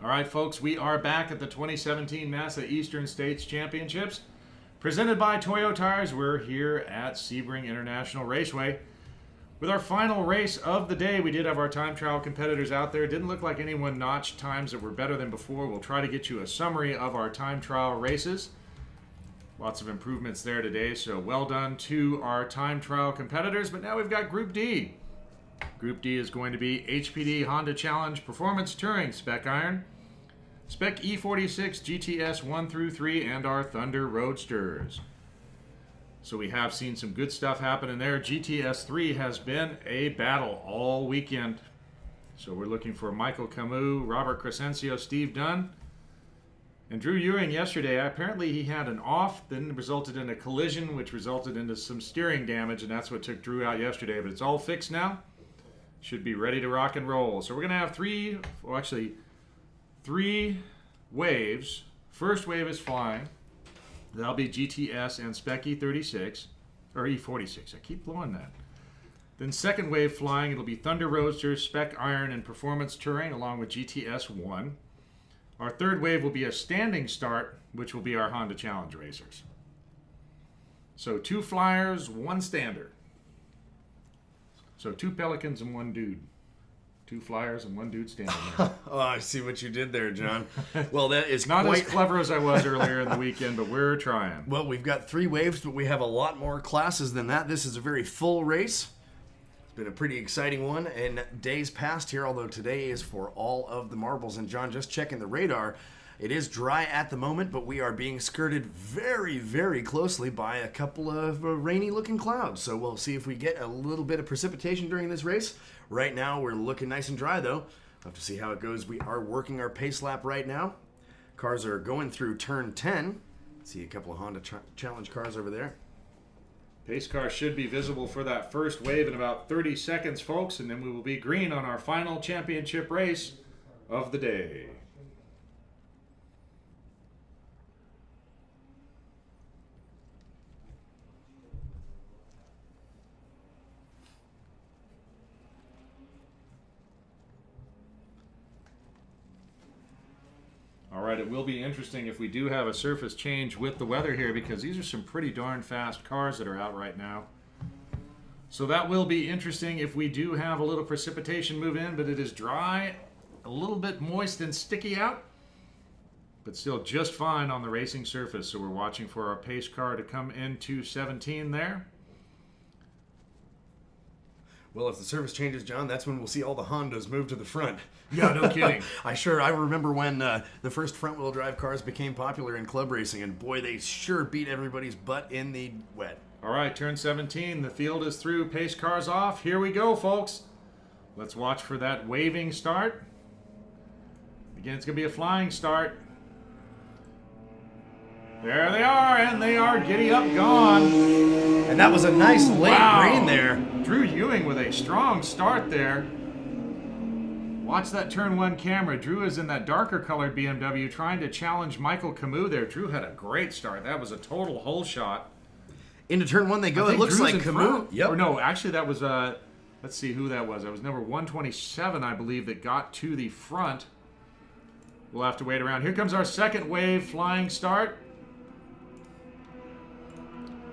All right, folks, we are back at the 2017 NASA Eastern States Championships. Presented by Toyo Tires, we're here at Sebring International Raceway. With our final race of the day, we did have our time trial competitors out there. It didn't look like anyone notched times that were better than before. We'll try to get you a summary of our time trial races. Lots of improvements there today, so well done to our time trial competitors. But now we've got Group D. Group D is going to be HPD Honda Challenge Performance Touring Spec Iron, Spec E46 GTS 1 through 3, and our ThunderRoadsters. So we have seen some good stuff happen in there. GTS 3 has been a battle all weekend. So we're looking for Michael Camus, Robert Crescencio, Steve Dunn, and Drew Ewing yesterday. Apparently he had an off, then resulted in a collision, which resulted into some steering damage, and that's what took Drew out yesterday. But it's all fixed now. Should be ready to rock and roll. So we're going to have three waves. First wave is flying. That'll be GTS and Spec E36, or E46. I keep blowing that. Then second wave flying, it'll be ThunderRoadsters, Spec Iron, and Performance Touring, along with GTS 1. Our third wave will be a standing start, which will be our Honda Challenge racers. So 2 flyers, 1 stander. So 2 pelicans and 1 dude. 2 flyers and 1 dude standing there. Oh, I see what you did there, John. Well, that is Not quite as clever as I was earlier in the weekend, but we're trying. Well, we've got 3 waves, but we have a lot more classes than that. This is a very full race. It's been a pretty exciting one in days past here, although today is for all of the marbles. And John, just checking the radar, it is dry at the moment, but we are being skirted very, very closely by a couple of rainy-looking clouds. So we'll see if we get a little bit of precipitation during this race. Right now, we're looking nice and dry, though. We'll have to see how it goes. We are working our pace lap right now. Cars are going through turn 10. See a couple of Honda Challenge cars over there. Pace car should be visible for that first wave in about 30 seconds, folks, and then we will be green on our final championship race of the day. All right, it will be interesting if we do have a surface change with the weather here, because these are some pretty darn fast cars that are out right now. So that will be interesting if we do have a little precipitation move in, but it is dry, a little bit moist and sticky out, but still just fine on the racing surface. So we're watching for our pace car to come into 17 there. Well, if the surface changes, John, that's when we'll see all the Hondas move to the front. Yeah, no kidding. I remember when the first front-wheel drive cars became popular in club racing, and boy, they sure beat everybody's butt in the wet. All right, turn 17. The field is through. Pace car's off. Here we go, folks. Let's watch for that waving start. Again, it's going to be a flying start. There they are, and they are giddy up gone. And that was a nice late green there. Drew Ewing with a strong start there. Watch that turn 1 camera. Drew is in that darker colored BMW trying to challenge Michael Camus there. Drew had a great start. That was a total hole shot. Into turn 1 they go. It looks Drew's like Camus. Yep. Or no, actually that was, let's see who that was. That was number 127, I believe, that got to the front. We'll have to wait around. Here comes our second wave flying start.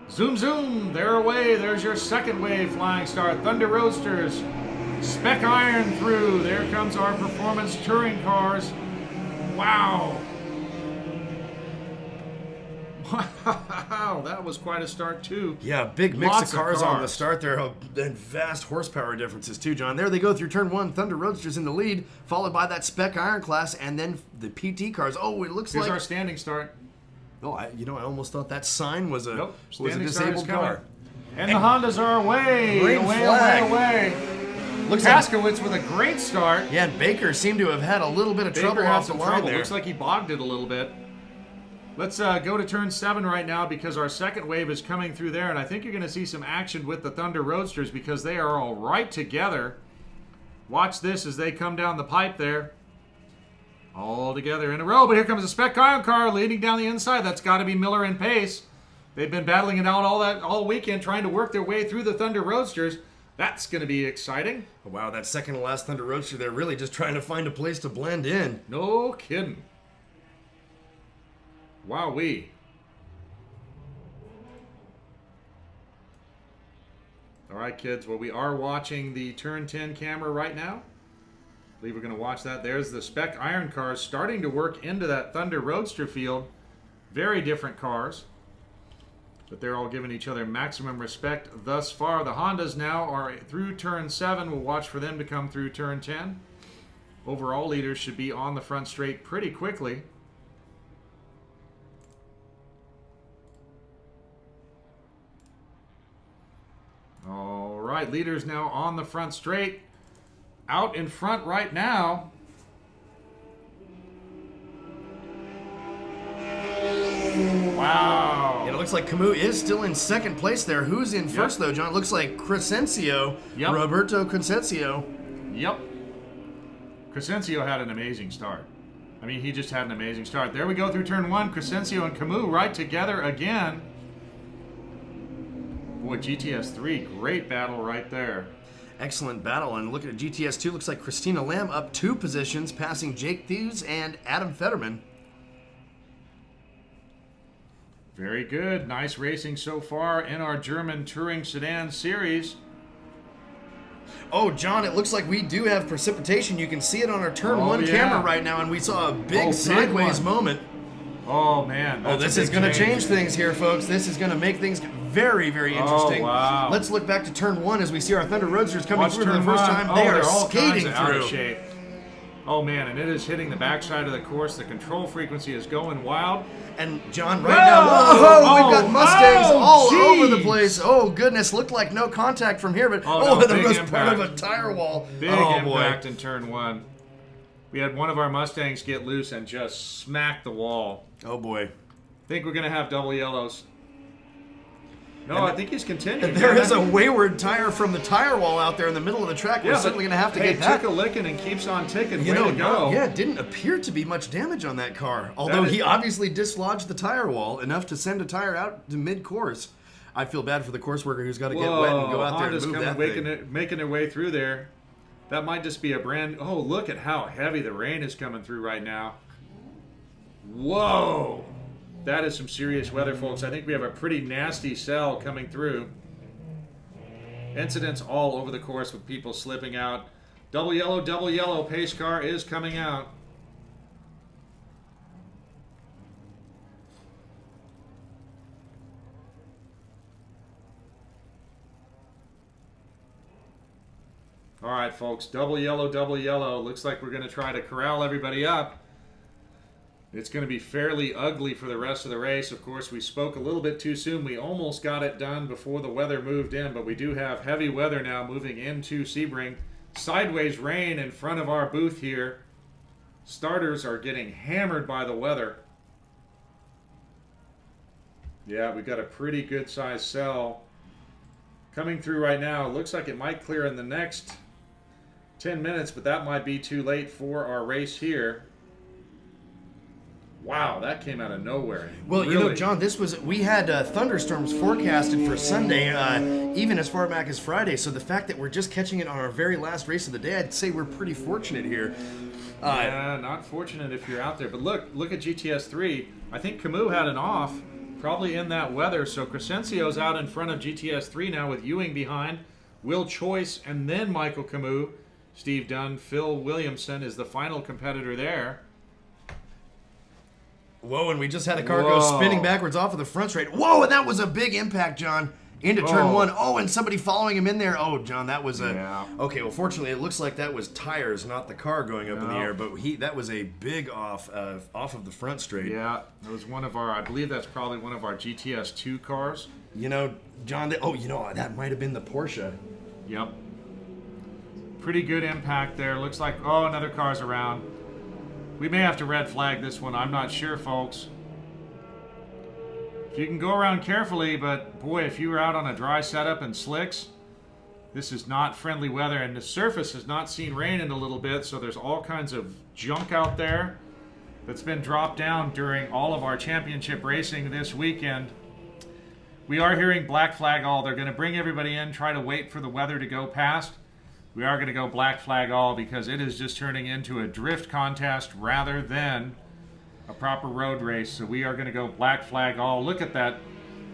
Zoom, zoom, they're away. There's your second wave flying start. ThunderRoadsters, Spec Iron through. There comes our performance touring cars. Wow. Wow, that was quite a start too. Yeah, big mix of cars on the start there, and vast horsepower differences too, John. There they go through turn 1. ThunderRoadsters in the lead, followed by that Spec Iron class, and then the PT cars. Oh, it looks like... Here's our standing start. Oh, I almost thought that sign was a, nope, was a disabled car. And the Hondas are away. Green flag. Away. Looks Paskowitz with a great start. Yeah, and Baker seemed to have had a little bit of trouble off the line there. Looks like he bogged it a little bit. Let's go to turn 7 right now, because our second wave is coming through there, and I think you're going to see some action with the ThunderRoadsters because they are all right together. Watch this as they come down the pipe there. All together in a row, but here comes a Spec Iron car leading down the inside. That's got to be Miller and Pace. They've been battling it out all weekend, trying to work their way through the ThunderRoadsters. That's going to be exciting. Wow, that second to last Thunder Roadster, they're really just trying to find a place to blend in. No kidding. Wowee. All right, kids. Well, we are watching the turn 10 camera right now. I believe we're going to watch that. There's the Spec Iron cars starting to work into that Thunder Roadster field. Very different cars, but they're all giving each other maximum respect thus far. The Hondas now are through turn 7. We'll watch for them to come through turn 10. Overall leaders should be on the front straight pretty quickly. All right, leaders now on the front straight. Out in front right now. Wow. And it looks like Camus is still in second place there. Who's in first, though, John? It looks like Crescencio. Yep. Roberto Crescencio. Yep. Crescencio had an amazing start. I mean, he just had an amazing start. There we go through turn 1. Crescencio and Camus right together again. Boy, GTS 3, great battle right there. Excellent battle. And looking at GTS 2, looks like Christina Lamb up 2 positions, passing Jake Thieves and Adam Fetterman. Very good. Nice racing so far in our German Touring Sedan Series. Oh, John, it looks like we do have precipitation. You can see it on our turn 1 camera right now, and we saw a big sideways moment. Oh, man. Oh, this is going to change things here, folks. This is going to make things very, very interesting. Oh, wow. Let's look back to turn 1 as we see our Thunder Roadsters coming through for the turn first 1. time. Oh, They are they're all skating kinds of out of through. shape. Oh, man, and it is hitting the backside of the course. The control frequency is going wild. And John, right now, we've got Mustangs all geez. over the place. Oh, goodness, looked like no contact from here, but no, that was impact. part of a tire wall. Big impact in turn 1. We had one of our Mustangs get loose and just smack the wall. Oh, boy. Think we're going to have double yellows. No, I think he's continuing. There is a wayward tire from the tire wall out there in the middle of the track. We're certainly going to have to get that. Took a licking and keeps on ticking. You Way know, to go. yeah, it didn't appear to be much damage on that car. Although he obviously dislodged the tire wall enough to send a tire out to mid-course. I feel bad for the course worker who's got to get wet and go out there and move that thing. Making their way through there. That might just be a brand... Oh, look at how heavy the rain is coming through right now. Whoa! That is some serious weather, folks. I think we have a pretty nasty cell coming through. Incidents all over the course with people slipping out. Double yellow, pace car is coming out. All right, folks, double yellow. Looks like we're going to try to corral everybody up. It's going to be fairly ugly for the rest of the race. Of course, we spoke a little bit too soon. We almost got it done before the weather moved in, but we do have heavy weather now moving into Sebring. Sideways rain in front of our booth here. Starters are getting hammered by the weather. Yeah, we've got a pretty good sized cell coming through right now. Looks like it might clear in the next 10 minutes, but that might be too late for our race here. Wow, that came out of nowhere. Well, really. you know, John, we had thunderstorms forecasted for Sunday, even as far back as Friday. So the fact that we're just catching it on our very last race of the day, I'd say we're pretty fortunate here. Yeah, not fortunate if you're out there. But look at GTS 3. I think Camus had an off, probably in that weather. So Crescencio's out in front of GTS 3 now with Ewing behind. Will Choice and then Michael Camus. Steve Dunn, Phil Williamson is the final competitor there. Whoa, and we just had a car go spinning backwards off of the front straight. Whoa, and that was a big impact, John, into turn 1. Oh, and somebody following him in there. Oh, John, that was a... Yeah. Okay, well, fortunately, it looks like that was tires, not the car going up in the air, but that was a big off of the front straight. Yeah, it was one of our... I believe that's probably one of our GTS 2 cars. You know, John, that might have been the Porsche. Yep. Pretty good impact there. Looks like... Oh, another car's around. We may have to red flag this one. I'm not sure, folks. If you can go around carefully, but boy, if you were out on a dry setup and slicks, this is not friendly weather, and the surface has not seen rain in a little bit, so there's all kinds of junk out there that's been dropped down during all of our championship racing this weekend. We are hearing black flag all. They're going to bring everybody in, try to wait for the weather to go past. We are going to go black flag all because it is just turning into a drift contest rather than a proper road race. So we are going to go black flag all. Look at that.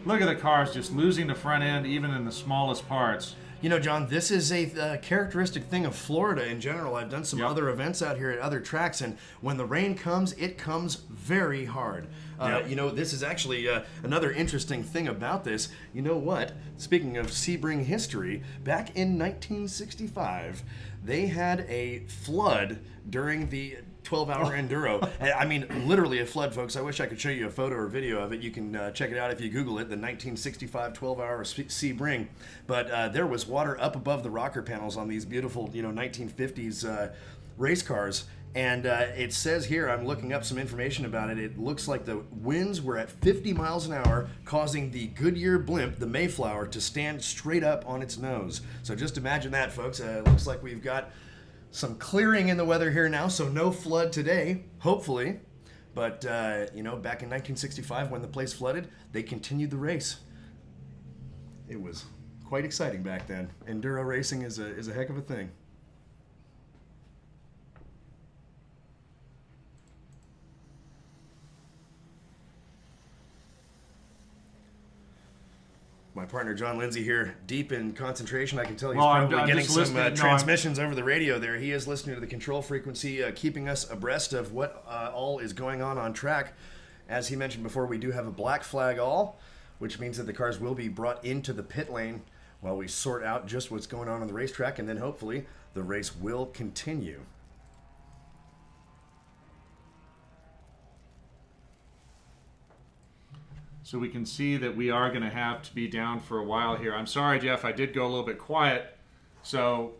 Look at the cars just losing the front end even in the smallest parts. You know, John, this is a characteristic thing of Florida in general. I've done some other events out here at other tracks, and when the rain comes, it comes very hard. You know, this is actually another interesting thing about this. You know what? Speaking of Sebring history, back in 1965, they had a flood during the 12-hour enduro. I mean, literally a flood, folks. I wish I could show you a photo or video of it. You can check it out if you Google it, the 1965 12-hour Sebring. But there was water up above the rocker panels on these beautiful, you know, 1950s race cars. And it says here, I'm looking up some information about it, it looks like the winds were at 50 miles an hour, causing the Goodyear blimp, the Mayflower, to stand straight up on its nose. So just imagine that, folks. It looks like we've got some clearing in the weather here now, so no flood today, hopefully. But, you know, back in 1965 when the place flooded, they continued the race. It was quite exciting back then. Enduro racing is a heck of a thing. My partner John Lindsay here, deep in concentration. I can tell he's probably getting some transmissions over the radio there. He is listening to the control frequency, keeping us abreast of what all is going on track. As he mentioned before, we do have a black flag all, which means that the cars will be brought into the pit lane while we sort out just what's going on the racetrack, and then hopefully the race will continue. So we can see that we are going to have to be down for a while here. I'm sorry, Jeff, I did go a little bit quiet. So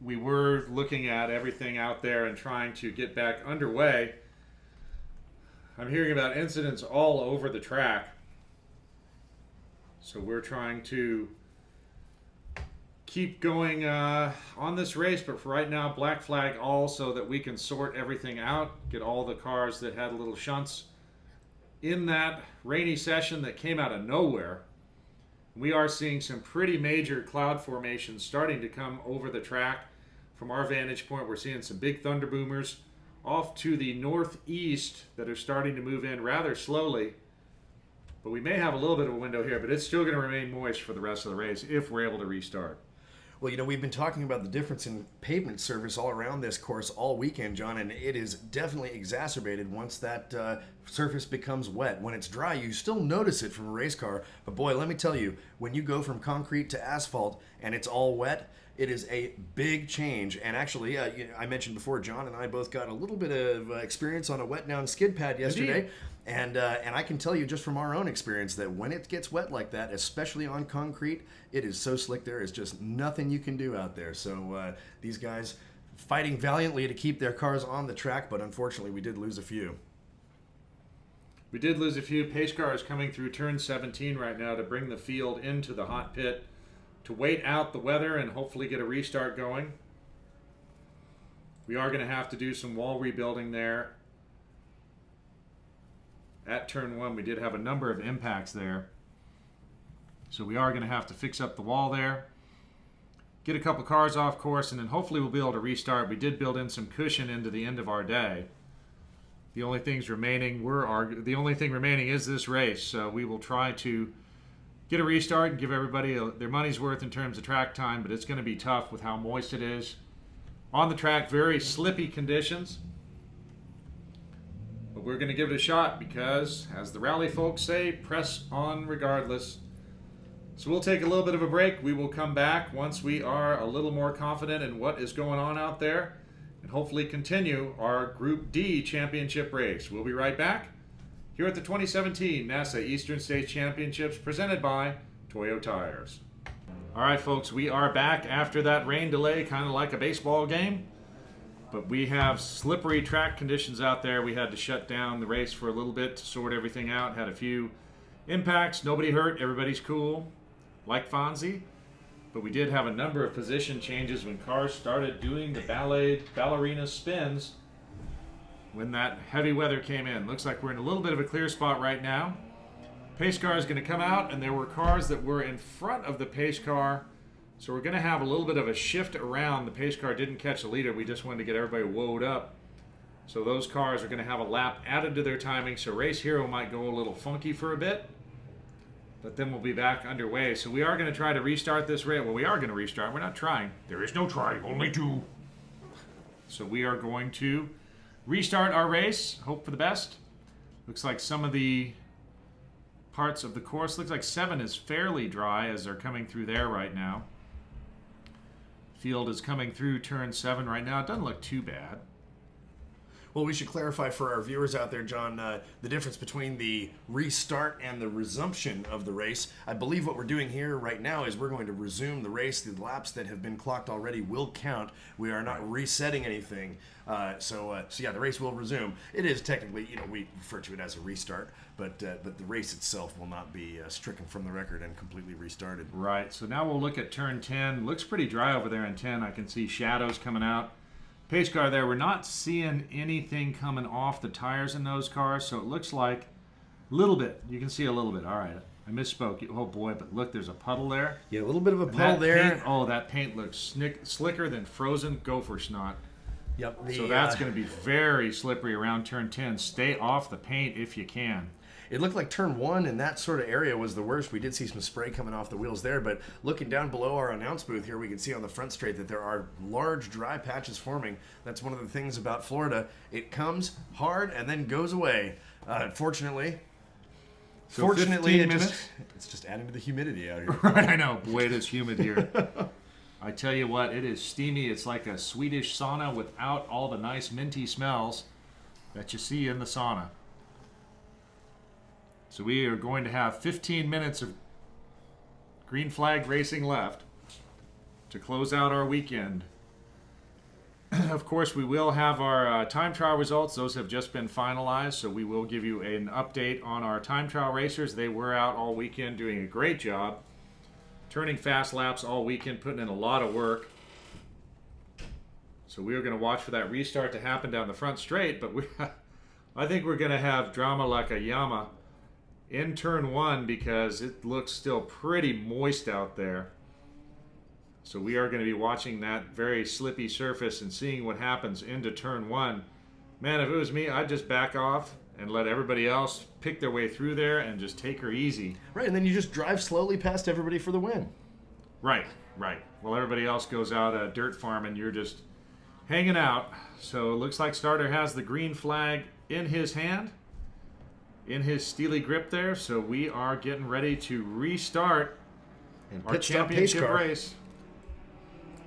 we were looking at everything out there and trying to get back underway. I'm hearing about incidents all over the track. So we're trying to keep going on this race, but for right now, black flag all so that we can sort everything out, get all the cars that had little shunts in that rainy session that came out of nowhere. We are seeing some pretty major cloud formations starting to come over the track. From our vantage point, we're seeing some big thunder boomers off to the northeast that are starting to move in rather slowly. But we may have a little bit of a window here, but it's still going to remain moist for the rest of the race if we're able to restart. Well, you know, we've been talking about the difference in pavement surface all around this course all weekend, John, and it is definitely exacerbated once that surface becomes wet. When it's dry, you still notice it from a race car, but boy, let me tell you, when you go from concrete to asphalt and it's all wet, it is a big change. And actually, I mentioned before, John and I both got a little bit of experience on a wet down skid pad yesterday. Indeed. And I can tell you just from our own experience that when it gets wet like that, especially on concrete, it is so slick there is just nothing you can do out there. So these guys fighting valiantly to keep their cars on the track, but unfortunately we did lose a few. We did lose a few. Pace cars coming through turn 17 right now to bring the field into the hot pit to wait out the weather and hopefully get a restart going. We are going to have to do some wall rebuilding there. At turn 1, we did have a number of impacts there. So we are going to have to fix up the wall there, get a couple cars off course, and then hopefully we'll be able to restart. We did build in some cushion into the end of our day. The only thing remaining is this race. So we will try to get a restart and give everybody their money's worth in terms of track time, but it's going to be tough with how moist it is. On the track, very slippy conditions. But we're going to give it a shot because, as the rally folks say, press on regardless. So we'll take a little bit of a break. We will come back once we are a little more confident in what is going on out there and hopefully continue our Group D championship race. We'll be right back here at the 2017 NASA Eastern States Championships presented by Toyo Tires. All right, folks, we are back after that rain delay, kind of like a baseball game. But we have slippery track conditions out there. We had to shut down the race for a little bit to sort everything out. Had a few impacts. Nobody hurt. Everybody's cool, like Fonzie. But we did have a number of position changes when cars started doing the ballerina spins when that heavy weather came in. Looks like we're in a little bit of a clear spot right now. Pace car is going to come out, and there were cars that were in front of the pace car. So we're going to have a little bit of a shift around. The pace car didn't catch the leader. We just wanted to get everybody woed up. So those cars are going to have a lap added to their timing. So Race Hero might go a little funky for a bit. But then we'll be back underway. So we are going to try to restart this race. Well, we are going to restart. We're not trying. There is no try, only do. So we are going to restart our race. Hope for the best. Looks like some of the parts of the course. Looks like 7 is fairly dry as they're coming through there right now. Field is coming through turn 7 right now. It doesn't look too bad. Well, we should clarify for our viewers out there, John, the difference between the restart and the resumption of the race. I believe what we're doing here right now is we're going to resume the race. The laps that have been clocked already will count. We are not resetting anything. So yeah, the race will resume. It is technically, we refer to it as a restart, but the race itself will not be stricken from the record and completely restarted. Right. So now we'll look at turn 10. Looks pretty dry over there in 10. I can see shadows coming out. Pace car there, we're not seeing anything coming off the tires in those cars, so it looks like a little bit. You can see a little bit. All right, I misspoke. Oh boy, but look, there's a puddle there. Yeah, a little bit of a puddle there. That paint looks slicker than frozen gopher snot. Yep. So that's going to be very slippery around turn 10. Stay off the paint if you can. It looked like turn 1 in that sort of area was the worst. We did see some spray coming off the wheels there, but looking down below our announce booth here, we can see on the front straight that there are large dry patches forming. That's one of the things about Florida. It comes hard and then goes away. Fortunately, it's just adding to the humidity out here. Right, I know. Boy, it is humid here. I tell you what, it is steamy. It's like a Swedish sauna without all the nice minty smells that you see in the sauna. So we are going to have 15 minutes of green flag racing left to close out our weekend. Of course, we will have our time trial results. Those have just been finalized, so we will give you an update on our time trial racers. They were out all weekend doing a great job, turning fast laps all weekend, putting in a lot of work. So we are going to watch for that restart to happen down the front straight, but I think we're going to have drama like a llama in turn 1 because it looks still pretty moist out there. So we are going to be watching that very slippy surface and seeing what happens into turn 1. Man, if it was me, I'd just back off and let everybody else pick their way through there and just take her easy. Right, and then you just drive slowly past everybody for the win. Right. Well, everybody else goes out dirt farm and you're just hanging out. So it looks like Starter has the green flag in his hand, in his steely grip there. So we are getting ready to restart and our championship race.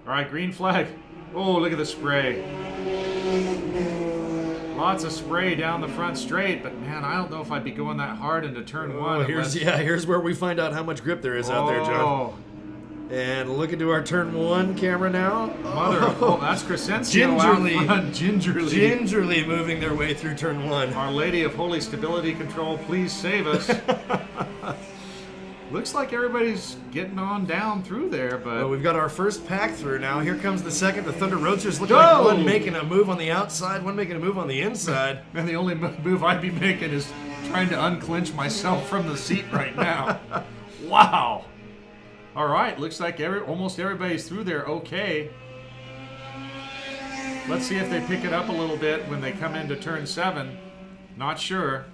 All right, green flag. Oh, look at the spray. Lots of spray down the front straight, but man, I don't know if I'd be going that hard into turn 1. Here's where we find out how much grip there is out there, John. And look into our turn 1 camera now. That's Crescencio out front, gingerly moving their way through turn 1. Our Lady of Holy Stability Control, please save us. Looks like everybody's getting on down through there, but... Well, we've got our first pack through now. Here comes the second. The ThunderRoadsters look like one making a move on the outside, one making a move on the inside. And the only move I'd be making is trying to unclench myself from the seat right now. Wow. All right, looks like almost everybody's through there okay. Let's see if they pick it up a little bit when they come into turn 7. Not sure.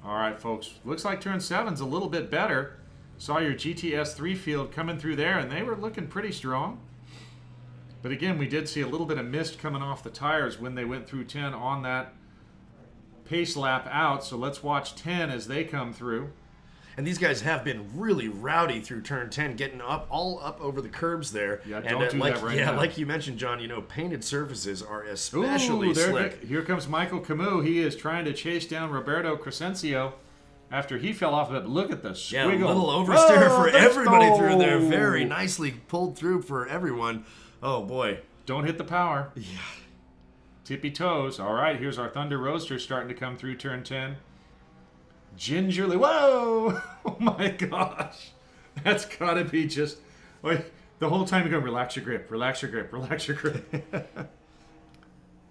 All right, folks. Looks like turn 7's a little bit better. Saw your GTS 3 field coming through there, and they were looking pretty strong. But again, we did see a little bit of mist coming off the tires when they went through 10 on that pace lap out. So let's watch 10 as they come through. And these guys have been really rowdy through turn 10, getting all up over the curbs there. Yeah, don't do that right now. Like you mentioned, John, painted surfaces are especially slick. Here comes Michael Camus. He is trying to chase down Roberto Crescencio after he fell off of it. Look at the squiggle. Yeah, a little oversteer for everybody through there. Very nicely pulled through for everyone. Oh, boy. Don't hit the power. Yeah. Tippy toes. All right, here's our ThunderRoadsters starting to come through turn 10. Gingerly. Whoa! Oh my gosh. That's got to be just... Like, the whole time you go, relax your grip, relax your grip, relax your grip.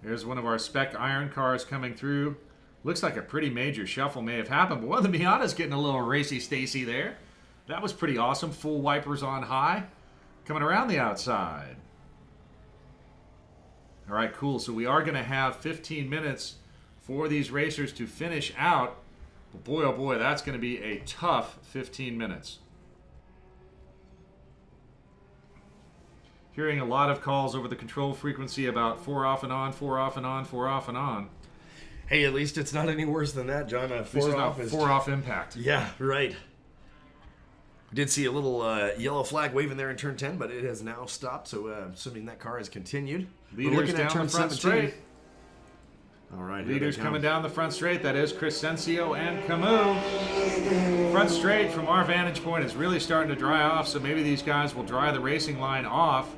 There's one of our Spec iron cars coming through. Looks like a pretty major shuffle may have happened, but one of the Miatas getting a little racy Stacy there. That was pretty awesome. Full wipers on high. Coming around the outside. All right, cool. So we are going to have 15 minutes for these racers to finish out. But boy, oh boy, that's going to be a tough 15 minutes. Hearing a lot of calls over the control frequency about 4 off and on, 4 off and on, 4 off and on. Hey, at least it's not any worse than that, John. This is not 4 off impact. Yeah, right. We did see a little yellow flag waving there in turn 10, but it has now stopped, so assuming that car has continued. Leaders down the front straight. All right. Leaders coming down the front straight. That is Crescencio and Camus. Front straight from our vantage point is really starting to dry off, so maybe these guys will dry the racing line off,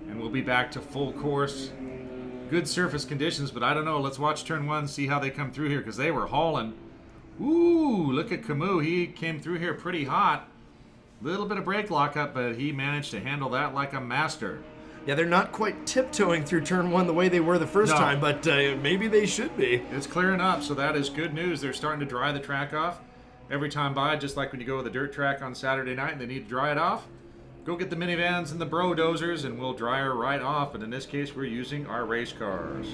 and we'll be back to full course. Good surface conditions, but I don't know. Let's watch turn 1, see how they come through here, because they were hauling. Ooh, look at Camus. He came through here pretty hot. Little bit of brake lockup, but he managed to handle that like a master. Yeah, they're not quite tiptoeing through turn 1 the way they were the first time, but maybe they should be. It's clearing up, so that is good news. They're starting to dry the track off every time by, just like when you go with a dirt track on Saturday night and they need to dry it off. Go get the minivans and the bro dozers and we'll dry her right off, but in this case we're using our race cars.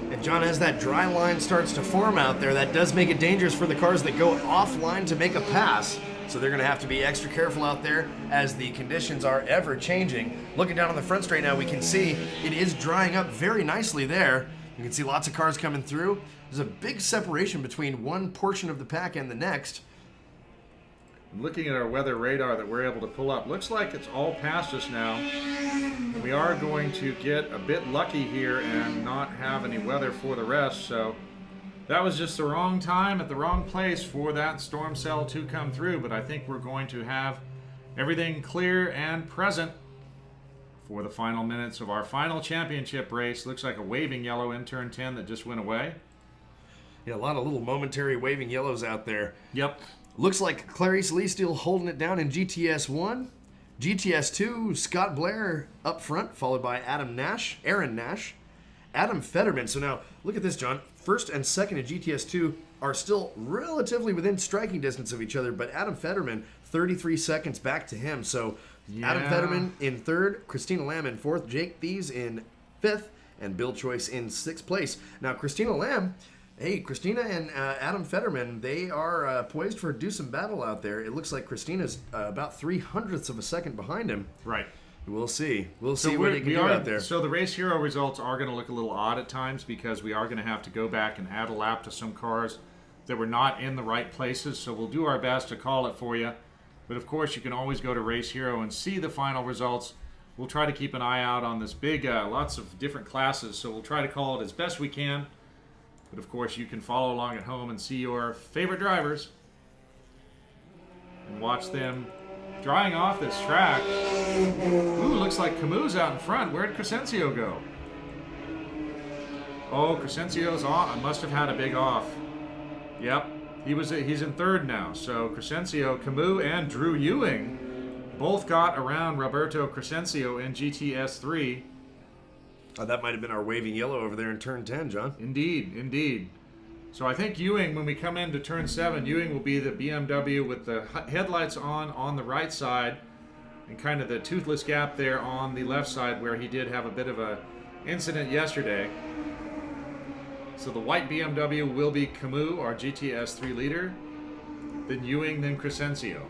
And John, as that dry line starts to form out there, that does make it dangerous for the cars that go offline to make a pass. So they're going to have to be extra careful out there as the conditions are ever changing. Looking down on the front straight now, we can see it is drying up very nicely there. You can see lots of cars coming through. There's a big separation between one portion of the pack and the next. Looking at our weather radar that we're able to pull up, looks like it's all past us now. We are going to get a bit lucky here and not have any weather for the rest, so that was just the wrong time at the wrong place for that storm cell to come through, but I think we're going to have everything clear and present for the final minutes of our final championship race. Looks like a waving yellow in turn 10 that just went away. Yeah, a lot of little momentary waving yellows out there. Yep. Looks like Clarice Lee still holding it down in GTS 1. GTS 2, Scott Blair up front, followed by Aaron Nash, Adam Fetterman. So now, look at this, John. First and second in GTS 2 are still relatively within striking distance of each other, but Adam Fetterman, 33 seconds back to him. So yeah. Adam Fetterman in third, Christina Lamb in fourth, Jake Thies in fifth, and Bill Choice in sixth place. Now, Christina Lamb, hey, Christina and Adam Fetterman, they are poised for a do-some battle out there. It looks like Christina's about 0.03 of a second behind him. Right. We'll see. We'll see what he can do out there. So the Race Hero results are going to look a little odd at times because we are going to have to go back and add a lap to some cars that were not in the right places. So we'll do our best to call it for you. But of course, you can always go to Race Hero and see the final results. We'll try to keep an eye out on this big, lots of different classes. So we'll try to call it as best we can. But of course, you can follow along at home and see your favorite drivers and watch them drying off this track. Ooh, looks like Camus out in front. Where'd Crescencio go? Oh, Crescencio's off. Must have had a big off. Yep, he's in third now. So Crescencio, Camus, and Drew Ewing both got around Roberto Crescencio in GTS 3. Oh, that might have been our waving yellow over there in turn 10, John. Indeed, indeed. So I think Ewing, when we come into turn 7, Ewing will be the BMW with the headlights on the right side and kind of the toothless gap there on the left side where he did have a bit of a incident yesterday. So the white BMW will be Camus, our GTS 3 leader, then Ewing, then Crescencio.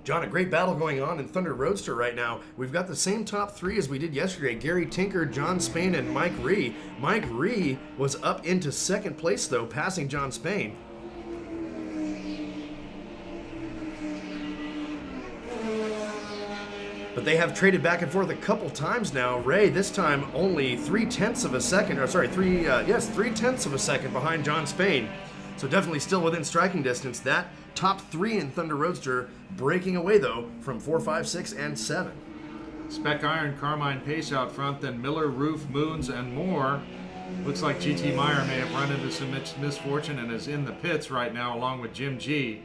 John, a great battle going on in Thunder Roadster right now. We've got the same top three as we did yesterday. Gary Tinker, John Spain, and Mike Ree. Mike Ree was up into second place, though, passing John Spain. But they have traded back and forth a couple times now. Ray, this time only 0.3 of a second, or sorry, 0.3 of a second behind John Spain. So definitely still within striking distance. That top three in Thunder Roadster breaking away, though, from 4, 5, 6, and 7. Spec Iron, Carmine Pace out front, then Miller, Roof, Moons, and more. Looks like GT Meyer may have run into some misfortune and is in the pits right now along with Jim G.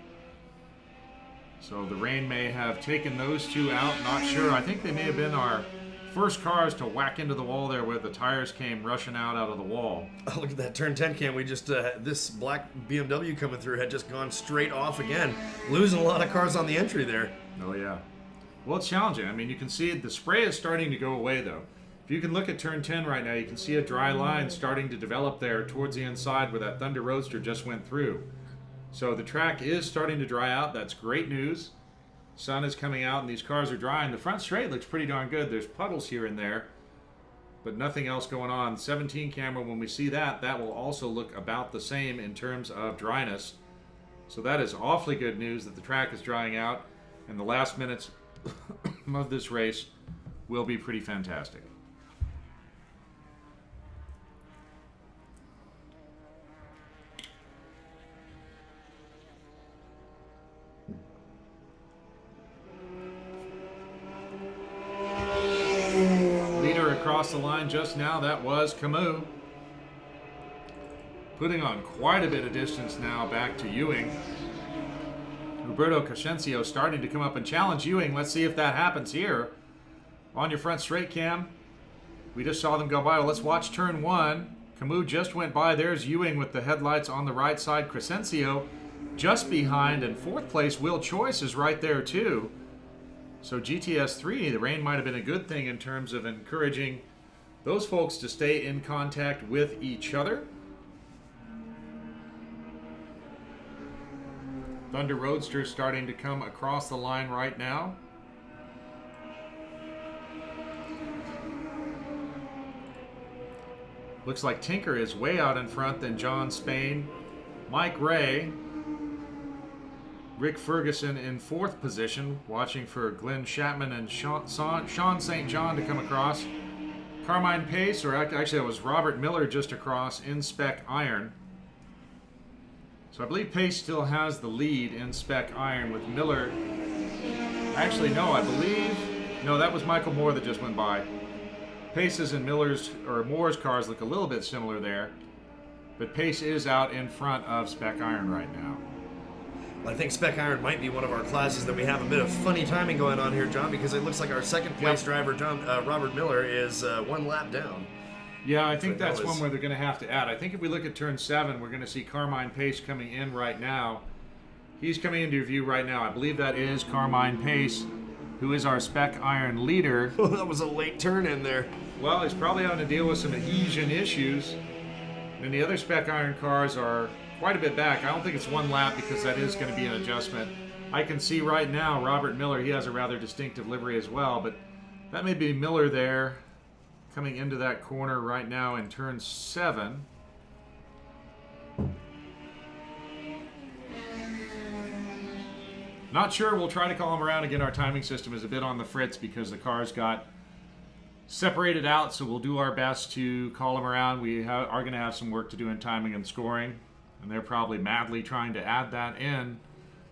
So the rain may have taken those two out, not sure. I think they may have been our first cars to whack into the wall there where the tires came rushing out of the wall. Oh, look at that turn 10 cam. We just, this black BMW coming through had just gone straight off again. Losing a lot of cars on the entry there. Oh, yeah. Well, it's challenging. I mean, you can see the spray is starting to go away, though. If you can look at turn 10 right now, you can see a dry line starting to develop there towards the inside where that Thunder Roadster just went through. So the track is starting to dry out. That's great news. Sun is coming out and these cars are drying. The front straight looks pretty darn good. There's puddles here and there, but nothing else going on. 17 camera, when we see that, that will also look about the same in terms of dryness. So that is awfully good news that the track is drying out, and the last minutes of this race will be pretty fantastic. Across the line just now, that was Camus. Putting on quite a bit of distance now back to Ewing. Roberto Crescencio starting to come up and challenge Ewing. Let's see if that happens here. On your front straight cam. We just saw them go by. Well, let's watch turn 1. Camus just went by. There's Ewing with the headlights on the right side. Crescencio just behind. And fourth place, Will Choice is right there too. So GTS 3, the rain might have been a good thing in terms of encouraging those folks to stay in contact with each other. Thunder Roadsters starting to come across the line right now. Looks like Tinker is way out in front than John Spain. Mike Ray. Rick Ferguson in fourth position, watching for Glenn Chapman and Sean St. John to come across. Carmine Pace, or actually that was Robert Miller just across in Spec Iron. So I believe Pace still has the lead in Spec Iron with Miller. Actually, no, no, that was Michael Moore that just went by. Pace's and Miller's, or Moore's cars look a little bit similar there. But Pace is out in front of Spec Iron right now. I think Spec Iron might be one of our classes that we have a bit of funny timing going on here, John, because it looks like our second place driver, Robert Miller, is one lap down. Yeah, I think that's one where they're going to have to add. I think if we look at turn 7, we're going to see Carmine Pace coming in right now. He's coming into view right now. I believe that is Carmine Pace, who is our Spec Iron leader. Oh, that was a late turn in there. Well, he's probably having to deal with some adhesion issues. And the other Spec Iron cars are quite a bit back. I don't think it's one lap because that is going to be an adjustment. I can see right now Robert Miller, he has a rather distinctive livery as well, but that may be Miller there coming into that corner right now in turn 7. Not sure. We'll try to call him around again. Our timing system is a bit on the fritz because the cars got separated out, so we'll do our best to call him around. We are going to have some work to do in timing and scoring. And they're probably madly trying to add that in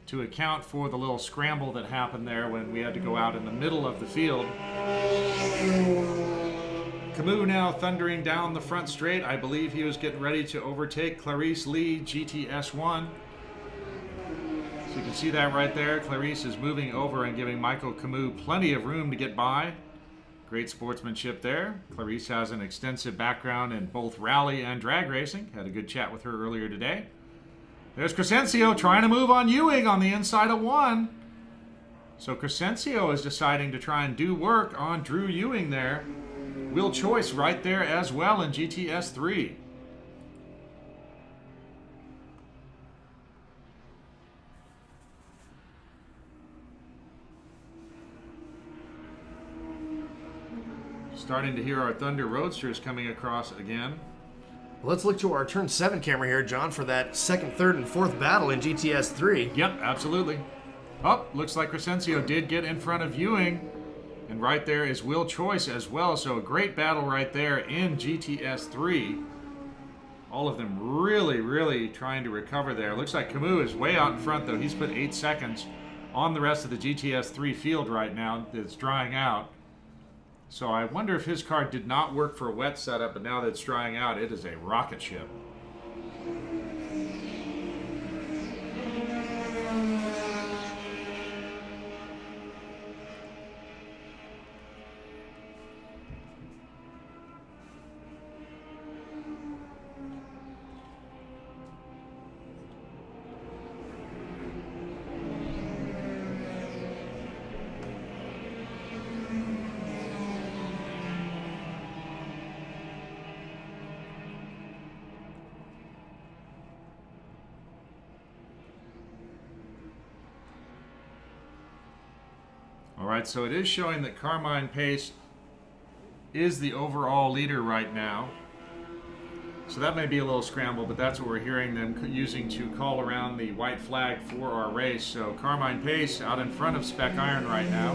to account for the little scramble that happened there when we had to go out in the middle of the field. Camus now thundering down the front straight. I believe he was getting ready to overtake Clarice Lee, GTS 1. So you can see that right there. Clarice is moving over and giving Michael Camus plenty of room to get by. Great sportsmanship there. Clarice has an extensive background in both rally and drag racing. Had a good chat with her earlier today. There's Crescencio trying to move on Ewing on the inside of 1. So Crescencio is deciding to try and do work on Drew Ewing there. Will Choice right there as well in GTS 3. Starting to hear our Thunder Roadsters coming across again. Let's look to our turn 7 camera here, John, for that second, third, and fourth battle in GTS 3. Yep, absolutely. Oh, looks like Crescencio did get in front of Ewing. And right there is Will Choice as well. So a great battle right there in GTS 3. All of them really, really trying to recover there. Looks like Camus is way out in front, though. He's put 8 seconds on the rest of the GTS 3 field right now. It's drying out. So I wonder if his car did not work for a wet setup, but now that it's drying out, it is a rocket ship. All right, so it is showing that Carmine Pace is the overall leader right now. So that may be a little scramble, but that's what we're hearing them using to call around the white flag for our race. So Carmine Pace out in front of Spec Iron right now.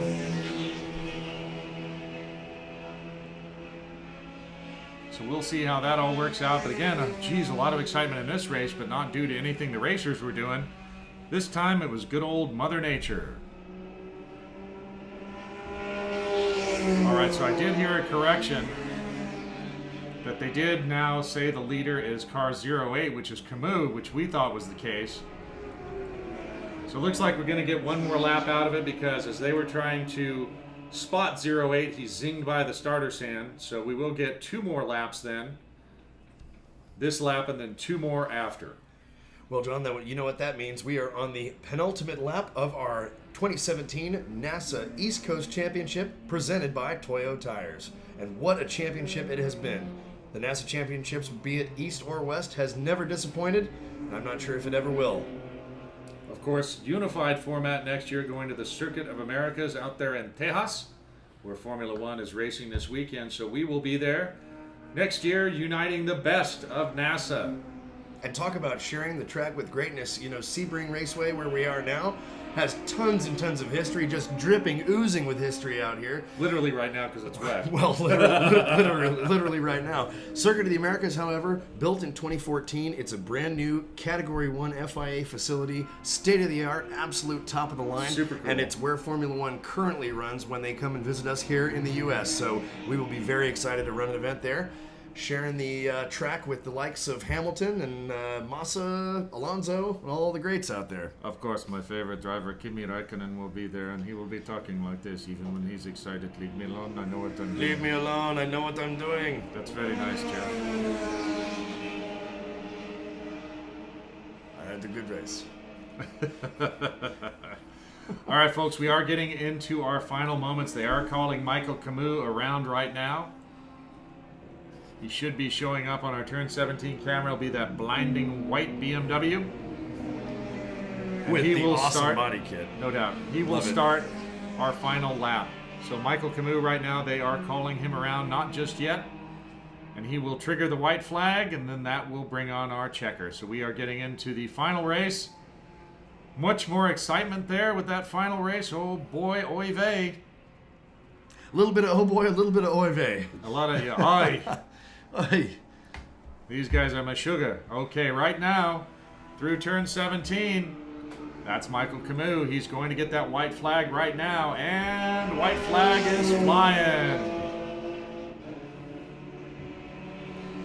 So we'll see how that all works out. But again, geez, a lot of excitement in this race, but not due to anything the racers were doing. This time it was good old Mother Nature. All right, so I did hear a correction. That they did now say the leader is car 08, which is Camus, which we thought was the case. So it looks like we're going to get one more lap out of it because as they were trying to spot 08, he zinged by the starter stand. So we will get 2 more laps then. This lap and then 2 more after. Well, John, you know what that means. We are on the penultimate lap of our 2017 NASA East Coast Championship presented by Toyo Tires. And what a championship it has been. The NASA Championships, be it East or West, has never disappointed, and I'm not sure if it ever will. Of course, unified format next year going to the Circuit of Americas out there in Tejas, where Formula One is racing this weekend. So we will be there next year, uniting the best of NASA. And talk about sharing the track with greatness. You know, Sebring Raceway, where we are now, has tons and tons of history, just dripping, oozing with history out here. Literally right now because it's wet. Well, literally right now. Circuit of the Americas, however, built in 2014. It's a brand new Category 1 FIA facility, state-of-the-art, absolute top of the line. Super cool. And it's where Formula One currently runs when they come and visit us here in the U.S. So we will be very excited to run an event there. Sharing the track with the likes of Hamilton and Massa, Alonso, and all the greats out there. Of course, my favorite driver, Kimi Räikkönen, will be there, and he will be talking like this even when he's excited. Leave me alone, I know what I'm doing. Leave me alone, I know what I'm doing. That's very nice, Jeff. I had a good race. All right, folks, we are getting into our final moments. They are calling Michael Camus around right now. He should be showing up on our turn 17 camera. It'll be that blinding white BMW. And With he the will awesome start, body kit. No doubt. He will start our final lap. So Michael Camus right now, they are calling him around, not just yet. And he will trigger the white flag, and then that will bring on our checker. So we are getting into the final race. Much more excitement there with that final race. Oh boy, oy vey. A little bit of oh boy, a little bit of oy vey. A lot of oy. Hey. These guys are my sugar. Okay, right now, through turn 17, that's Michael Camus. He's going to get that white flag right now, and white flag is flying.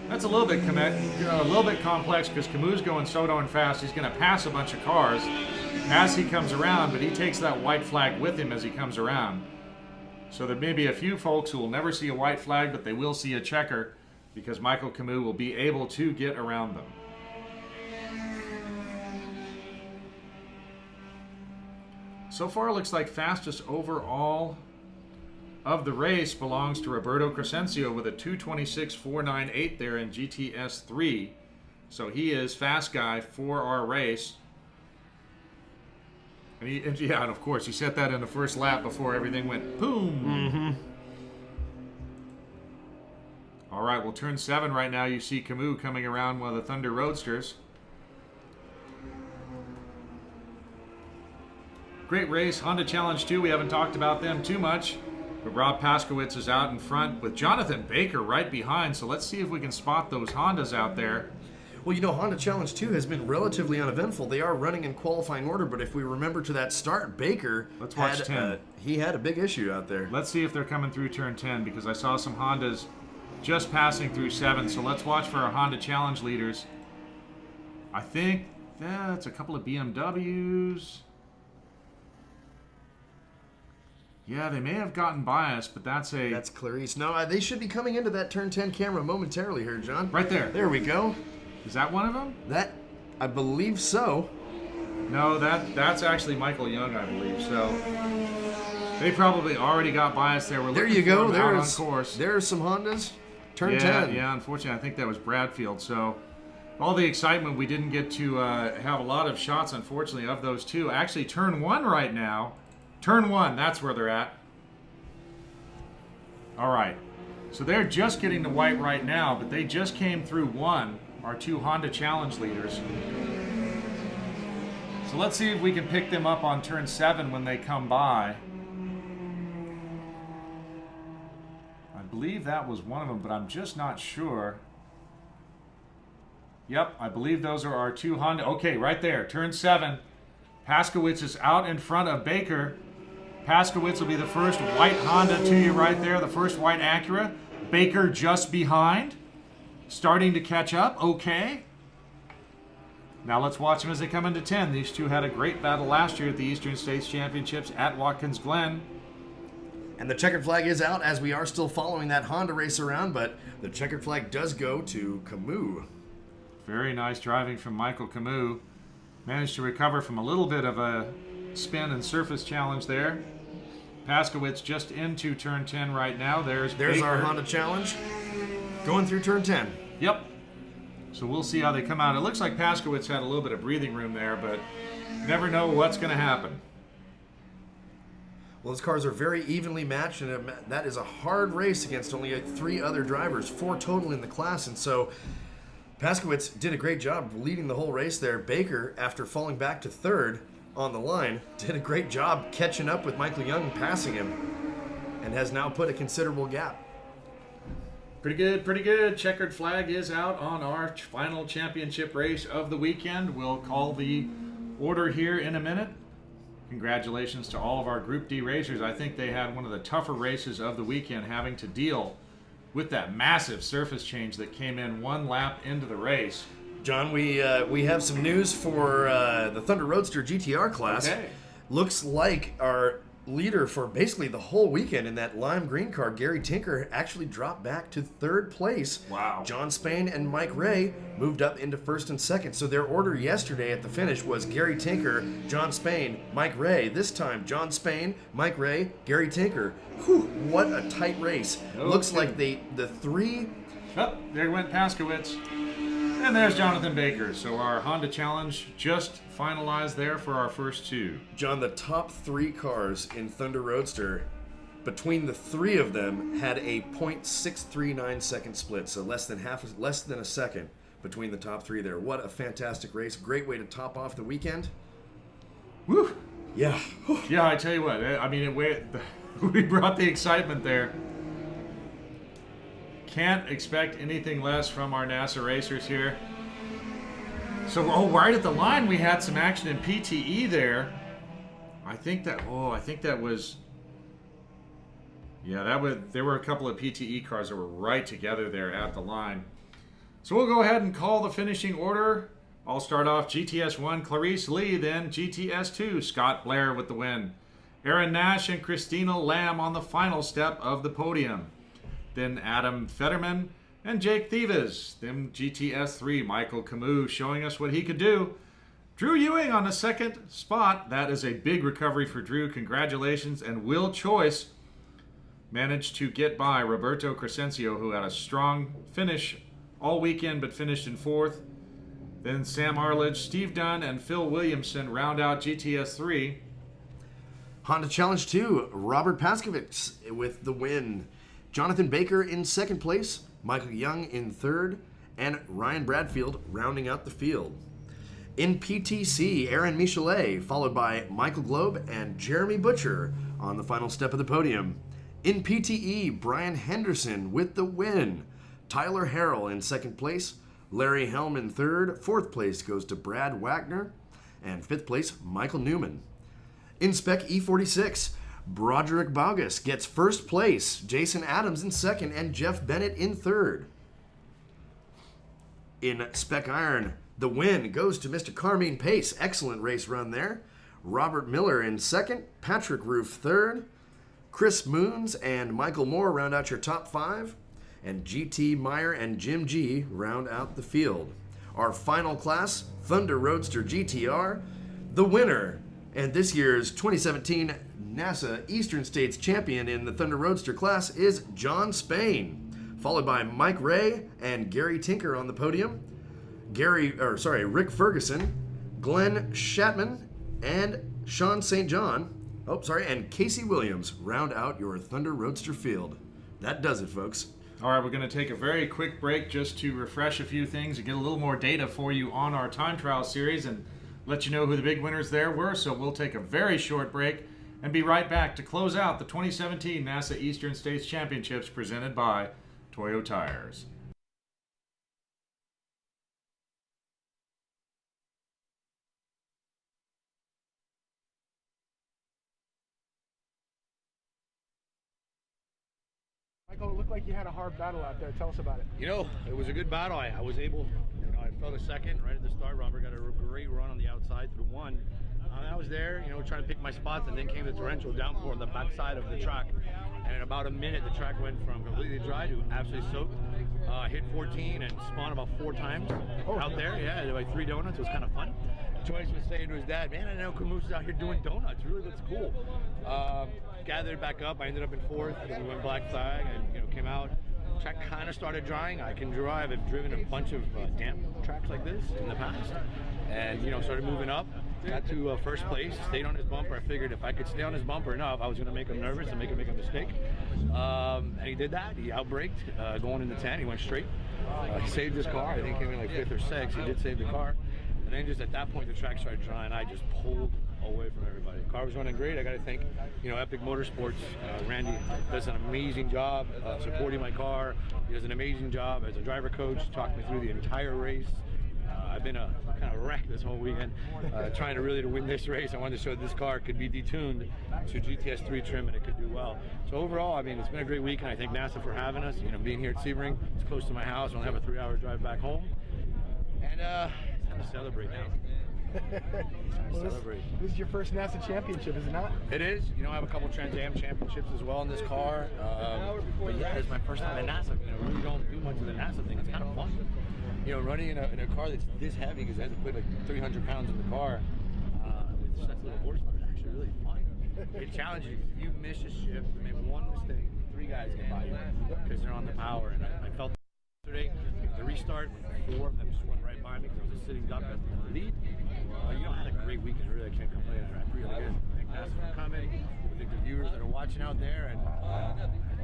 That's a little bit complex because Camus is going so darn fast. He's going to pass a bunch of cars as he comes around, but he takes that white flag with him as he comes around. So there may be a few folks who will never see a white flag, but they will see a checker, because Michael Camus will be able to get around them. So far, it looks like fastest overall of the race belongs to Roberto Crescencio with a 2:26.498 there in GTS 3. So he is fast guy for our race. And yeah, and of course, he set that in the first lap before everything went boom. Mm-hmm. All right, well, turn 7 right now, you see Camus coming around one of the Thunder Roadsters. Great race. Honda Challenge 2, we haven't talked about them too much. But Rob Paskowitz is out in front with Jonathan Baker right behind. So let's see if we can spot those Hondas out there. Well, you know, Honda Challenge 2 has been relatively uneventful. They are running in qualifying order, but if we remember to that start, Baker Let's watch 10. He had a big issue out there. Let's see if they're coming through turn 10 because I saw some Hondas just passing through 7. So let's watch for our Honda Challenge leaders. I think that's a couple of BMWs. Yeah, they may have gotten biased, but that's Clarice. No, they should be coming into that turn 10 camera momentarily here, John. right there. There we go. Is that one of them? That, I believe so. No, that's actually Michael Young, I believe. So they probably already got biased there. There you go. Out on course. There's some Hondas. Turn 10. Yeah, unfortunately, I think that was Bradfield. So all the excitement, we didn't get to have a lot of shots, unfortunately, of those two. Actually, turn 1 right now. Turn 1, that's where they're at. All right. So they're just getting the white right now, but they just came through 1, our 2 Honda Challenge leaders. So let's see if we can pick them up on turn 7 when they come by. I believe that was one of them, but I'm just not sure. Yep, I believe those are our 2 Honda. Okay, right there, turn 7. Paskowitz is out in front of Baker. Paskowitz will be the first white Honda to you right there, the first white Acura. Baker just behind, starting to catch up. Okay. Now let's watch them as they come into 10. These two had a great battle last year at the Eastern States Championships at Watkins Glen. And the checkered flag is out as we are still following that Honda race around, but the checkered flag does go to Camus. Very nice driving from Michael Camus. Managed to recover from a little bit of a spin and surface challenge there. Paskowitz just into turn 10 right now. There's Baker. Our Honda challenge going through turn 10. Yep. So we'll see how they come out. It looks like Paskowitz had a little bit of breathing room there, but never know what's going to happen. Well, those cars are very evenly matched, and that is a hard race against only 3 other drivers, 4 total in the class. And so Paskowitz did a great job leading the whole race there. Baker, after falling back to 3rd on the line, did a great job catching up with Michael Young, passing him, and has now put a considerable gap. Pretty good, pretty good. Checkered flag is out on our final championship race of the weekend. We'll call the order here in a minute. Congratulations to all of our Group D racers. I think they had one of the tougher races of the weekend, having to deal with that massive surface change that came in 1 lap into the race. John, we have some news for the ThunderRoadster GTR class. Okay. Looks like our leader for basically the whole weekend in that lime green car, Gary Tinker, actually dropped back to 3rd place. Wow. John Spain and Mike Ray moved up into 1st and 2nd. So their order yesterday at the finish was Gary Tinker, John Spain, Mike Ray. This time, John Spain, Mike Ray, Gary Tinker. Whew, what a tight race. Okay. Looks like the 3... Oh, there went Paskowitz. And there's Jonathan Baker. So our Honda Challenge just finalized there for our first 2. John, the top 3 cars in ThunderRoadster, between the 3 of them, had a .639 second split. So less than a second between the top 3 there. What a fantastic race. Great way to top off the weekend. Woo! Yeah. Yeah, I tell you what. I mean, we brought the excitement there. Can't expect anything less from our NASA racers here. So, right at the line, we had some action in PTE there. I think that was... Yeah, there were a couple of PTE cars that were right together there at the line. So we'll go ahead and call the finishing order. I'll start off GTS 1, Clarice Lee, then GTS 2, Scott Blair with the win. Aaron Nash and Christina Lamb on the final step of the podium. Then Adam Fetterman and Jake Thieves. Then GTS 3, Michael Camus showing us what he could do. Drew Ewing on the 2nd spot. That is a big recovery for Drew. Congratulations. And Will Choice managed to get by Roberto Crescencio, who had a strong finish all weekend but finished in 4th. Then Sam Arledge, Steve Dunn, and Phil Williamson round out GTS 3. Honda Challenge 2, Robert Paskowitz with the win. Jonathan Baker in 2nd place, Michael Young in 3rd, and Ryan Bradfield rounding out the field. In PTC, Aaron Michelet, followed by Michael Globe and Jeremy Butcher on the final step of the podium. In PTE, Brian Henderson with the win. Tyler Harrell in 2nd place, Larry Helm in 3rd. 4th place goes to Brad Wagner, and 5th place, Michael Newman. In Spec E46, Broderick Bogus gets 1st place, Jason Adams in 2nd, and Jeff Bennett in 3rd. In Spec Iron, the win goes to Mr. Carmine Pace. Excellent race run there. Robert Miller in 2nd, Patrick Roof 3rd, Chris Moons and Michael Moore round out your top 5, and GT Meyer and Jim G round out the field. Our final class, ThunderRoadster GTR, the winner, and this year's 2017 NASA Eastern States champion in the ThunderRoadster class is John Spain, followed by Mike Ray and Gary Tinker on the podium. Rick Ferguson, Glenn Shatman, and Sean St. John Oh, sorry, and Casey Williams round out your Thunder Roadster field. That does it, folks. All right, we're going to take a very quick break just to refresh a few things and get a little more data for you on our time trial series and let you know who the big winners there were. So we'll take a very short break and be right back to close out the 2017 NASA Eastern States Championships presented by Toyo Tires. Michael, it looked like you had a hard battle out there. Tell us about it. You know, it was a good battle. I was able, I felt a second right at the start. Robert got a great run on the outside through one. I was there, trying to pick my spots, and then came the torrential downpour on the backside of the track. And in about a minute, the track went from completely dry to absolutely soaked. Hit 14 and spun about 4 times out there. Yeah, like 3 donuts. It was kind of fun. Joyce was saying to his dad, "Man, I know Camus is out here doing donuts. It really looks cool." Gathered back up. I ended up in 4th. We went black flag and came out. Track kind of started drying. I can drive. I've driven a bunch of damp tracks like this in the past, and started moving up. Got to first place. Stayed on his bumper. I figured if I could stay on his bumper enough, I was going to make him nervous and make him make a mistake. And he did that. He outbraked going into 10. He went straight. He saved his car. I think he came in like 5th or 6th. He did save the car. And then just at that point, the track started drying. I just pulled away from everybody. The car was running great. I got to thank, Epic Motorsports. Randy does an amazing job supporting my car. He does an amazing job as a driver coach. Talked me through the entire race. I've been a kind of wreck this whole weekend, trying to win this race. I wanted to show this car could be detuned to GTS 3 trim and it could do well. So overall, I mean, it's been a great weekend. I thank NASA for having us. Being here at Sebring, it's close to my house. I only have a 3-hour drive back home, and it's time to celebrate now. This is your first NASA championship, is it not? It is. I have a couple Trans Am championships as well in this car. But yeah, it's my first time in NASA. I really don't do much of the NASA thing. It's kind of fun. Running in a car that's this heavy because I had to put like 300 pounds in the car with just that little horsepower. It's actually really fun. It challenges you. If you miss a shift, you make one mistake, 3 guys get by you because they're on the power. And I felt yesterday, the restart, 4 of them just went right by me because I was just sitting duck at the lead. I had a great weekend. Really, I can't complain. I really good. Thank NASA for coming. I think the viewers that are watching out there, and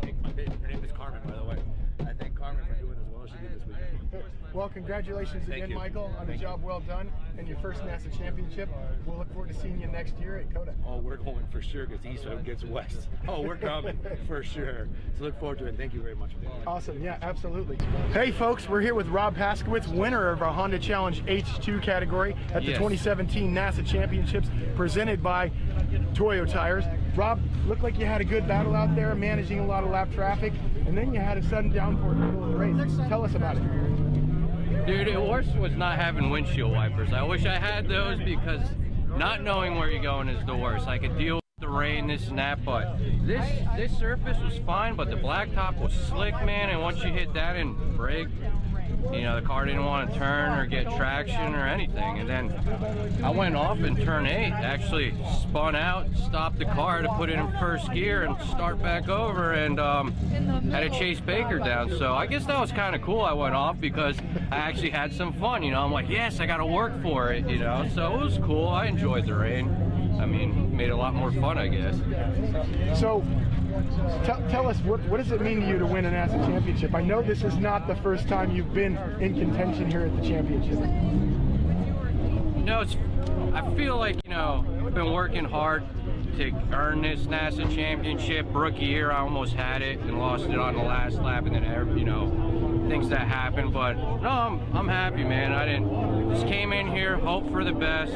her name is Carmen, by the way. I thank Carmen for doing as well as she did this weekend. Well, congratulations again, Michael, on the job well done and your first NASA championship. We'll look forward to seeing you next year at COTA. Oh, we're going for sure because east gets west. Oh, we're coming for sure. So look forward to it. Thank you very much. Awesome. Yeah, absolutely. Hey, folks, we're here with Rob Paskowitz, winner of our Honda Challenge H2 category at the 2017 NASA Championships presented by Toyo Tires. Rob, looked like you had a good battle out there, managing a lot of lap traffic, and then you had a sudden downpour in the middle of the race. Tell us about it. Dude, the worst was not having windshield wipers. I wish I had those because not knowing where you're going is the worst. I could deal with the rain, this and that, but this surface was fine, but the blacktop was slick, man, and once you hit that and brake, the car didn't want to turn or get traction or anything. And then I went off in turn 8, actually spun out, stopped the car to put it in first gear and start back over, and had to chase Baker down. So I guess that was kind of cool. I went off because I actually had some fun. I'm like, yes, I got to work for it, So it was cool. I enjoyed the rain. I mean, made it a lot more fun, I guess. So, tell us, what does it mean to you to win a NASA championship? I know this is not the first time you've been in contention here at the championship. No, I feel like, I've been working hard to earn this NASA championship. Rookie year, I almost had it and lost it on the last lap, and then, things that happened. But no, I'm happy, man. Just came in here, hope for the best.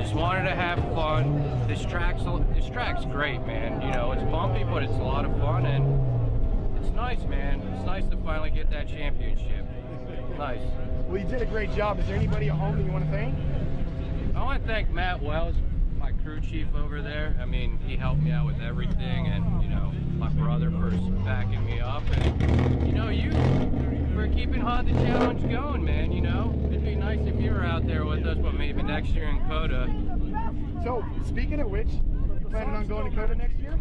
Just wanted to have fun. This track's great, man. It's bumpy, but it's a lot of fun, and it's nice, man. It's nice to finally get that championship. Nice. Well, you did a great job. Is there anybody at home that you want to thank? I want to thank Matt Wells, my crew chief over there. I mean, he helped me out with everything, and my brother for backing me up, and you for keeping Honda Challenge going, man. It'd be nice if you were out there with us, but maybe next year in COTA. So, speaking of which, planning on going to COTA next year?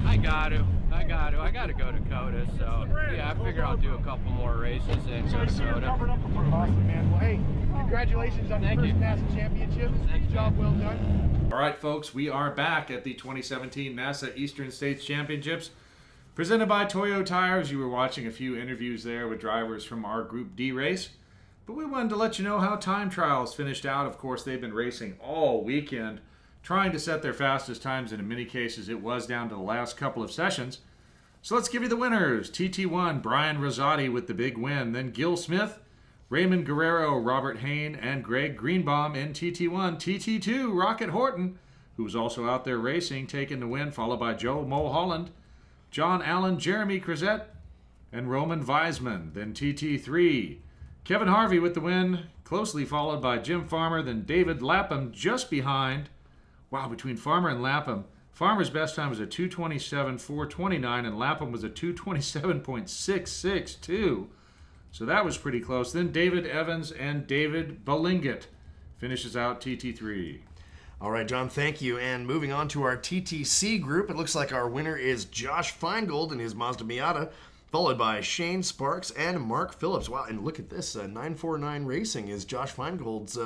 I got to go to COTA, so yeah, I figure I'll do a couple more races and go to COTA. Awesome, man. Well, hey, congratulations on the first NASA championship. Job well done. All right, folks, we are back at the 2017 NASA Eastern States Championships, presented by Toyo Tires. You were watching a few interviews there with drivers from our Group D race, but we wanted to let you know how time trials finished out. Of course, they've been racing all weekend, trying to set their fastest times, and in many cases, it was down to the last couple of sessions. So let's give you the winners. TT1, Brian Rosati with the big win. Then Gil Smith, Raymond Guerrero, Robert Hain, and Greg Greenbaum in TT1. TT2, Rocket Horton, who was also out there racing, taking the win, followed by Joe Mulholland, John Allen, Jeremy Crozet, and Roman Weisman. Then TT3, Kevin Harvey with the win, closely followed by Jim Farmer, then David Lapham just behind. Wow, between Farmer and Lapham, Farmer's best time was a 2:27.429, and Lapham was a 2:27.662. So that was pretty close. Then David Evans and David Balingit finishes out TT3. All right, John, thank you. And moving on to our TTC group, it looks like our winner is Josh Feingold in his Mazda Miata, followed by Shane Sparks and Mark Phillips. Wow, and look at this. 949 Racing is Josh Feingold's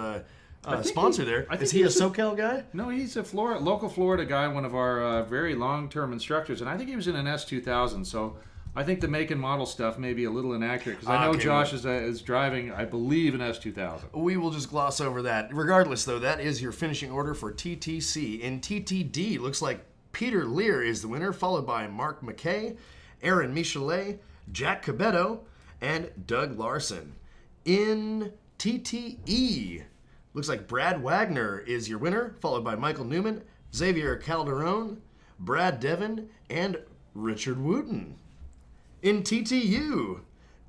sponsor there. Is he a SoCal guy? No, he's a local Florida guy, one of our very long-term instructors, and I think he was in an S2000, so I think the make and model stuff may be a little inaccurate, because I know Josh is driving, I believe, an S2000. We will just gloss over that. Regardless, though, that is your finishing order for TTC. In TTD, looks like Peter Lear is the winner, followed by Mark McKay, Aaron Michelet, Jack Cabetto, and Doug Larson. In TTE, looks like Brad Wagner is your winner, followed by Michael Newman, Xavier Calderon, Brad Devon, and Richard Wooten. In TTU,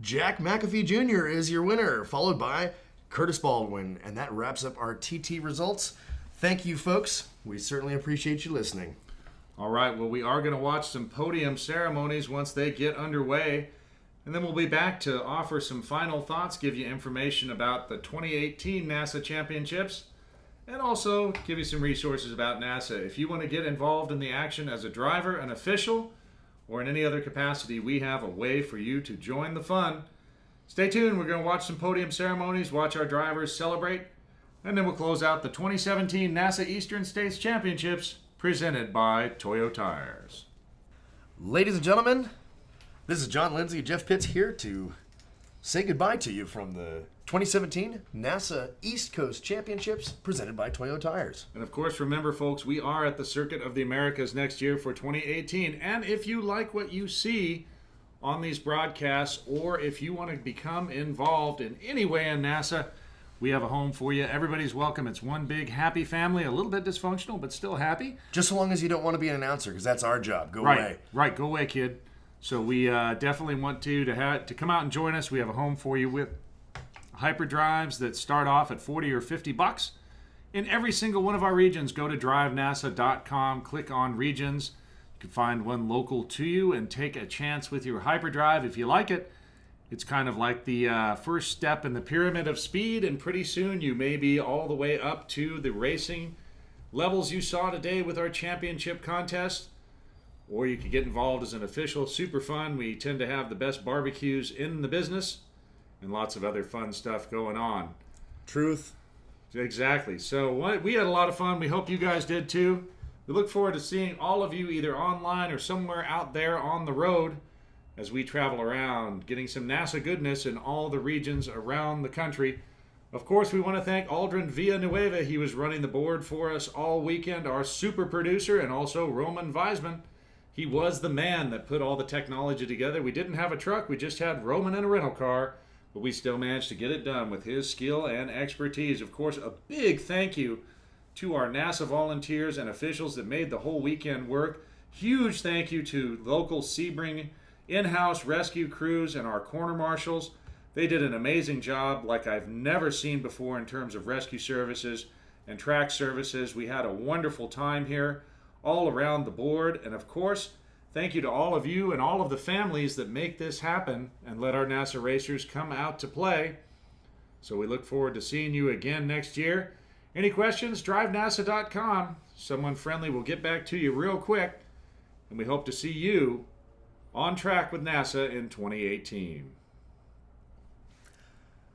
Jack McAfee Jr. is your winner, followed by Curtis Baldwin. And that wraps up our TT results. Thank you, folks. We certainly appreciate you listening. All right, well, we are going to watch some podium ceremonies once they get underway. And then we'll be back to offer some final thoughts, give you information about the 2018 NASA Championships, and also give you some resources about NASA. If you want to get involved in the action as a driver, an official, or in any other capacity, we have a way for you to join the fun. Stay tuned. We're going to watch some podium ceremonies, watch our drivers celebrate, and then we'll close out the 2017 NASA Eastern States Championships presented by Toyo Tires. Ladies and gentlemen, this is John Lindsay, Jeff Pitts here to say goodbye to you from the 2017 NASA East Coast Championships presented by Toyo Tires. And of course, remember, folks, we are at the Circuit of the Americas next year for 2018. And if you like what you see on these broadcasts, or if you want to become involved in any way in NASA, we have a home for you. Everybody's welcome. It's one big happy family, a little bit dysfunctional, but still happy. Just so long as you don't want to be an announcer, because that's our job. Go away. Right, go away, kid. So we definitely want to come out and join us. We have a home for you with hyperdrives that start off at $40 or $50 in every single one of our regions. Go to drivenasa.com, click on regions. You can find one local to you and take a chance with your hyperdrive. If you like it, it's kind of like the first step in the pyramid of speed, and pretty soon you may be all the way up to the racing levels you saw today with our championship contest. Or you could get involved as an official. Super fun. We tend to have the best barbecues in the business and lots of other fun stuff going on. Truth. Exactly. So we had a lot of fun. We hope you guys did too. We look forward to seeing all of you either online or somewhere out there on the road as we travel around, getting some NASA goodness in all the regions around the country. Of course, we want to thank Aldrin Villanueva. He was running the board for us all weekend, our super producer, and also Roman Weisman. He was the man that put all the technology together. We didn't have a truck. We just had Roman in a rental car, but we still managed to get it done with his skill and expertise. Of course, a big thank you to our NASA volunteers and officials that made the whole weekend work. Huge thank you to local Sebring in-house rescue crews and our corner marshals. They did an amazing job like I've never seen before in terms of rescue services and track services. We had a wonderful time here all around the board. And of course, thank you to all of you and all of the families that make this happen and let our NASA racers come out to play. So we look forward to seeing you again next year. Any questions? DriveNASA.com. Someone friendly will get back to you real quick. And we hope to see you on track with NASA in 2018.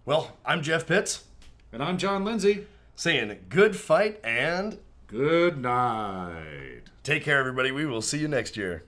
Well, I'm Jeff Pitts. And I'm John Lindsay. Saying good fight and Good night. Take care, everybody. We will see you next year.